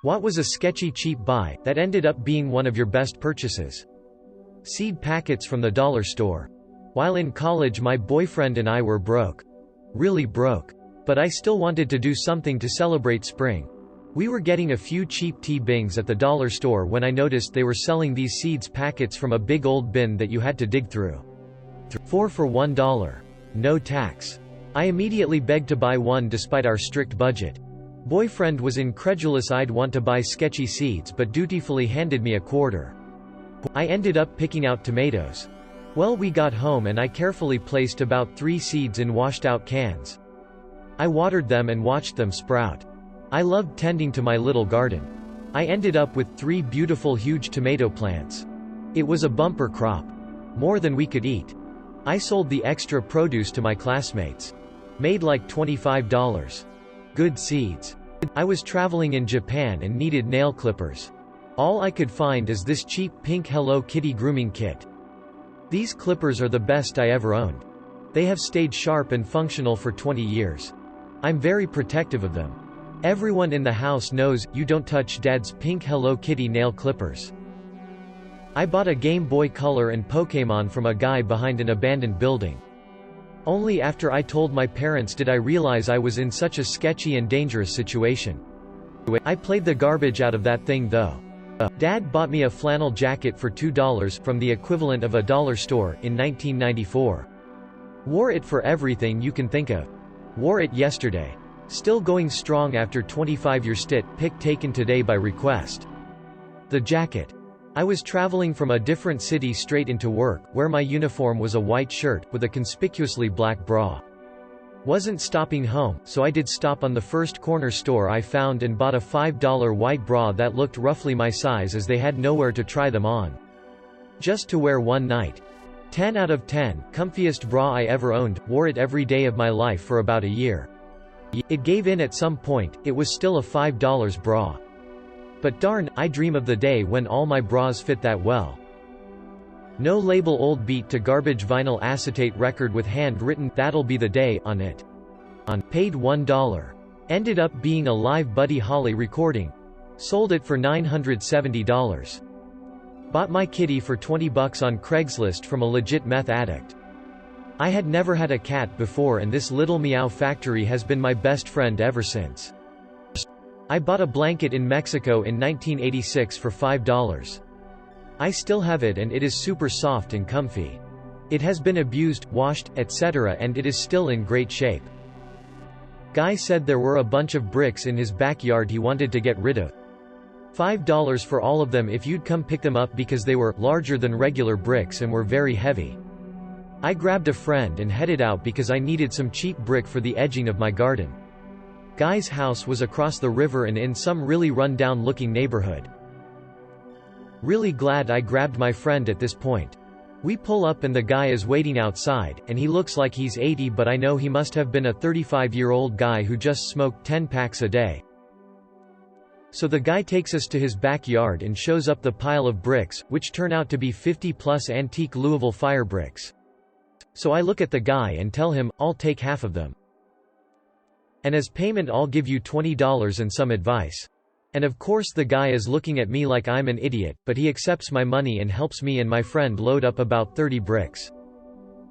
What was a sketchy cheap buy that ended up being one of your best purchases? Seed packets from the dollar store. While in college, my boyfriend and I were broke. Really broke. But I still wanted to do something to celebrate spring. We were getting a few cheap tea bings at the dollar store when I noticed they were selling these seeds packets from a big old bin that you had to dig through. 4 for $1. No tax. I immediately begged to buy one despite our strict budget. Boyfriend was incredulous I'd want to buy sketchy seeds but dutifully handed me a quarter. I ended up picking out tomatoes. Well, we got home and I carefully placed about 3 seeds in washed-out cans. I watered them and watched them sprout. I loved tending to my little garden. I ended up with 3 beautiful huge tomato plants. It was a bumper crop. More than we could eat. I sold the extra produce to my classmates. Made like $25. Good seeds. I was traveling in Japan and needed nail clippers. All I could find is this cheap pink Hello Kitty grooming kit. These clippers are the best I ever owned. They have stayed sharp and functional for 20 years. I'm very protective of them. Everyone in the house knows, you don't touch Dad's pink Hello Kitty nail clippers. I bought a Game Boy Color and Pokémon from a guy behind an abandoned building. Only after I told my parents did I realize I was in such a sketchy and dangerous situation. I played the garbage out of that thing though. Dad bought me a flannel jacket for $2 from the equivalent of a dollar store in 1994. Wore it for everything you can think of. Wore it yesterday. Still going strong after 25 years. Pic taken today by request. The jacket. I was traveling from a different city straight into work, where my uniform was a white shirt, with a conspicuously black bra. Wasn't stopping home, so I did stop on the first corner store I found and bought a $5 white bra that looked roughly my size as they had nowhere to try them on. Just to wear one night. 10 out of 10, comfiest bra I ever owned, wore it every day of my life for about a year. It gave in at some point, it was still a $5 bra. But darn, I dream of the day when all my bras fit that well. No label old beat to garbage vinyl acetate record with hand-written "That'll Be the Day" on it. Paid $1. Ended up being a live Buddy Holly recording. Sold it for $970. Bought my kitty for $20 on Craigslist from a legit meth addict. I had never had a cat before and this little meow factory has been my best friend ever since. I bought a blanket in Mexico in 1986 for $5. I still have it and it is super soft and comfy. It has been abused, washed, etc. and it is still in great shape. Guy said there were a bunch of bricks in his backyard he wanted to get rid of. $5 for all of them if you'd come pick them up because they were larger than regular bricks and were very heavy. I grabbed a friend and headed out because I needed some cheap brick for the edging of my garden. Guy's house was across the river and in some really run-down looking neighborhood. Really glad I grabbed my friend at this point. We pull up and the guy is waiting outside, and he looks like he's 80 but I know he must have been a 35-year-old guy who just smoked 10 packs a day. So the guy takes us to his backyard and shows up the pile of bricks, which turn out to be 50-plus antique Louisville fire bricks. So I look at the guy and tell him, I'll take half of them. And as payment I'll give you $20 and some advice. And of course the guy is looking at me like I'm an idiot, but he accepts my money and helps me and my friend load up about 30 bricks.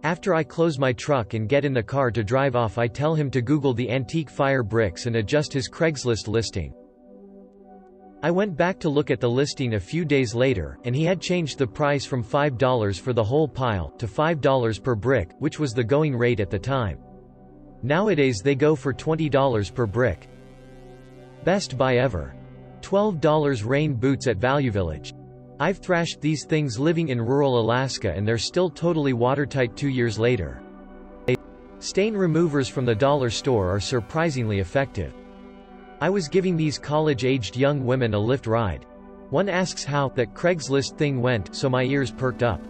After I close my truck and get in the car to drive off, I tell him to Google the antique fire bricks and adjust his Craigslist listing. I went back to look at the listing a few days later, and he had changed the price from $5 for the whole pile, to $5 per brick, which was the going rate at the time. Nowadays they go for $20 per brick. Best buy ever. $12 rain boots at Value Village. I've thrashed these things living in rural Alaska and they're still totally watertight 2 years later. Stain removers from the dollar store are surprisingly effective. I was giving these college-aged young women a Lyft ride. One asks how that Craigslist thing went, so my ears perked up.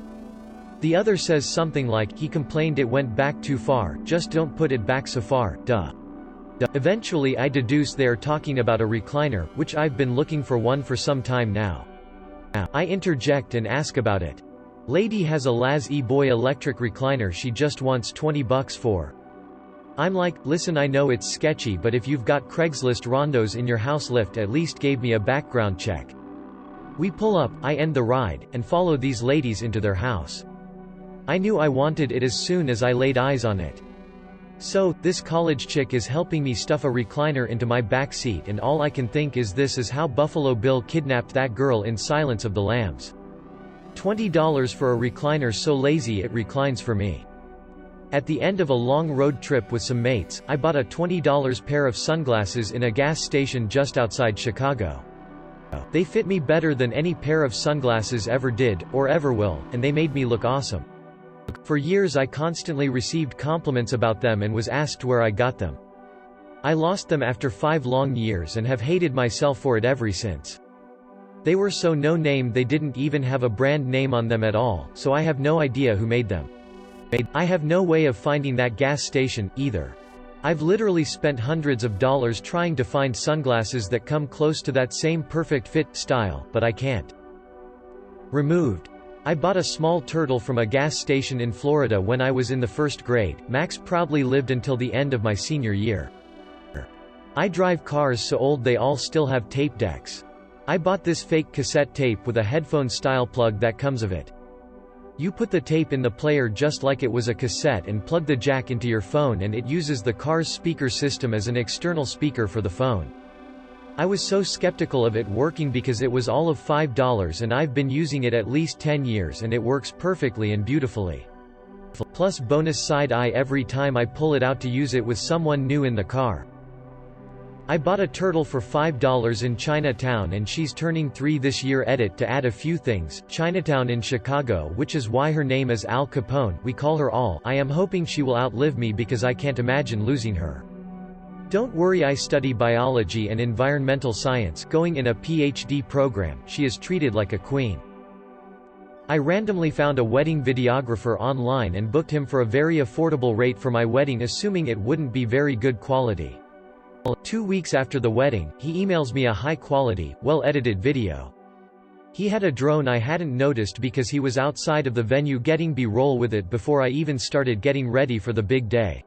The other says something like, he complained it went back too far, just don't put it back so far, duh. Eventually I deduce they are talking about a recliner, which I've been looking for one for some time now. I interject and ask about it. Lady has a Laz E-Boy electric recliner she just wants $20 for. I'm like, listen, I know it's sketchy, but if you've got Craigslist rondos in your house, lift at least gave me a background check. We pull up, I end the ride, and follow these ladies into their house. I knew I wanted it as soon as I laid eyes on it. So, this college chick is helping me stuff a recliner into my back seat, and all I can think is this is how Buffalo Bill kidnapped that girl in Silence of the Lambs. $20 for a recliner so lazy it reclines for me. At the end of a long road trip with some mates, I bought a $20 pair of sunglasses in a gas station just outside Chicago. They fit me better than any pair of sunglasses ever did, or ever will, and they made me look awesome. For years I constantly received compliments about them and was asked where I got them. I lost them after 5 long years and have hated myself for it ever since. They were so no-name they didn't even have a brand name on them at all, so I have no idea who made them. I have no way of finding that gas station, either. I've literally spent hundreds of dollars trying to find sunglasses that come close to that same perfect fit style, but I can't. Removed. I bought a small turtle from a gas station in Florida when I was in the 1st grade. Max proudly lived until the end of my senior year. I drive cars so old they all still have tape decks. I bought this fake cassette tape with a headphone-style plug that comes of it. You put the tape in the player just like it was a cassette and plug the jack into your phone, and it uses the car's speaker system as an external speaker for the phone. I was so skeptical of it working because it was all of $5 and I've been using it at least 10 years and it works perfectly and beautifully. Plus bonus side eye every time I pull it out to use it with someone new in the car. I bought a turtle for $5 in Chinatown and she's turning 3 this year. Edit to add a few things. Chinatown in Chicago, which is why her name is Al Capone. We call her Al. I am hoping she will outlive me because I can't imagine losing her. Don't worry, I study biology and environmental science, going in a PhD program. She is treated like a queen. I randomly found a wedding videographer online and booked him for a very affordable rate for my wedding, assuming it wouldn't be very good quality. 2 weeks after the wedding, he emails me a high-quality, well-edited video. He had a drone I hadn't noticed because he was outside of the venue getting B-roll with it before I even started getting ready for the big day.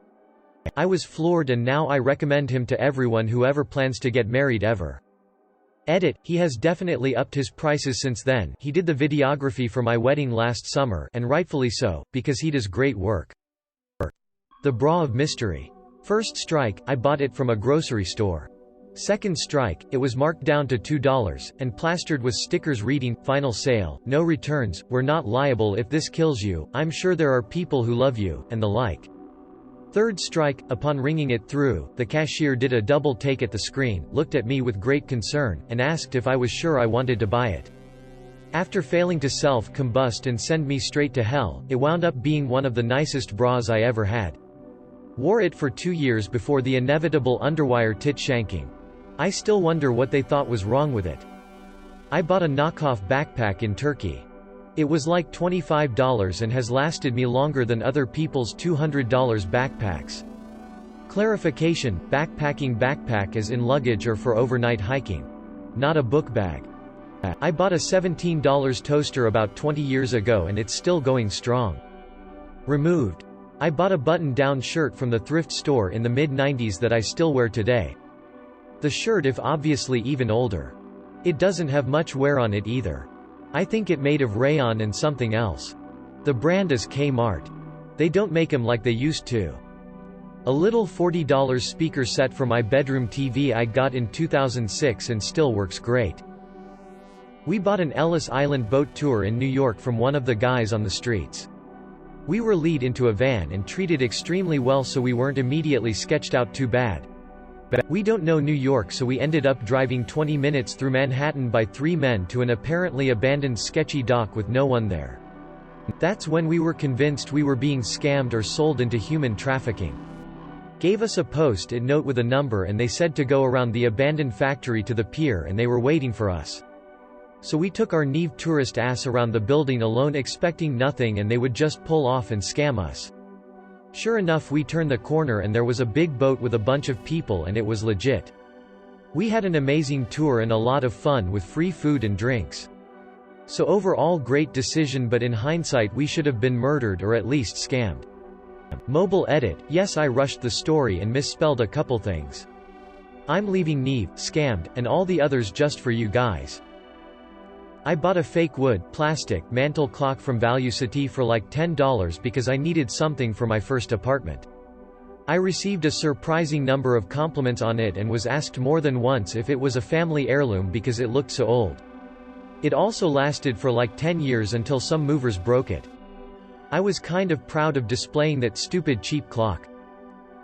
I was floored, and now I recommend him to everyone who ever plans to get married ever. Edit, he has definitely upped his prices since then. He did the videography for my wedding last summer, and rightfully so, because he does great work. The bra of mystery. First strike, I bought it from a grocery store. Second strike, it was marked down to $2, and plastered with stickers reading, "Final sale, no returns, we're not liable if this kills you, I'm sure there are people who love you," and the like. Third strike, upon ringing it through, the cashier did a double take at the screen, looked at me with great concern, and asked if I was sure I wanted to buy it. After failing to self-combust and send me straight to hell, it wound up being one of the nicest bras I ever had. Wore it for 2 years before the inevitable underwire tit shanking. I still wonder what they thought was wrong with it. I bought a knockoff backpack in Turkey. It was like $25 and has lasted me longer than other people's $200 backpacks. Clarification: backpacking backpack as in luggage or for overnight hiking. Not a book bag. I bought a $17 toaster about 20 years ago and it's still going strong. Removed. I bought a button-down shirt from the thrift store in the mid-90s that I still wear today. The shirt is obviously even older. It doesn't have much wear on it either. I think it made of rayon and something else. The brand is Kmart. They don't make 'em like they used to. A little $40 speaker set for my bedroom TV I got in 2006 and still works great. We bought an Ellis Island boat tour in New York from one of the guys on the streets. We were lead into a van and treated extremely well, so we weren't immediately sketched out too bad. We don't know New York, so we ended up driving 20 minutes through Manhattan by 3 men to an apparently abandoned sketchy dock with no one there. That's when we were convinced we were being scammed or sold into human trafficking. Gave us a post-it note with a number and they said to go around the abandoned factory to the pier, and they were waiting for us. So we took our naive tourist ass around the building alone, expecting nothing, and they would just pull off and scam us. Sure enough, we turned the corner and there was a big boat with a bunch of people, and it was legit. We had an amazing tour and a lot of fun with free food and drinks. So overall great decision, but in hindsight we should have been murdered or at least scammed. Mobile edit, yes I rushed the story and misspelled a couple things. I'm leaving Neve, scammed, and all the others just for you guys. I bought a fake wood, plastic, mantle clock from Value City for like $10 because I needed something for my first apartment. I received a surprising number of compliments on it and was asked more than once if it was a family heirloom because it looked so old. It also lasted for like 10 years until some movers broke it. I was kind of proud of displaying that stupid cheap clock.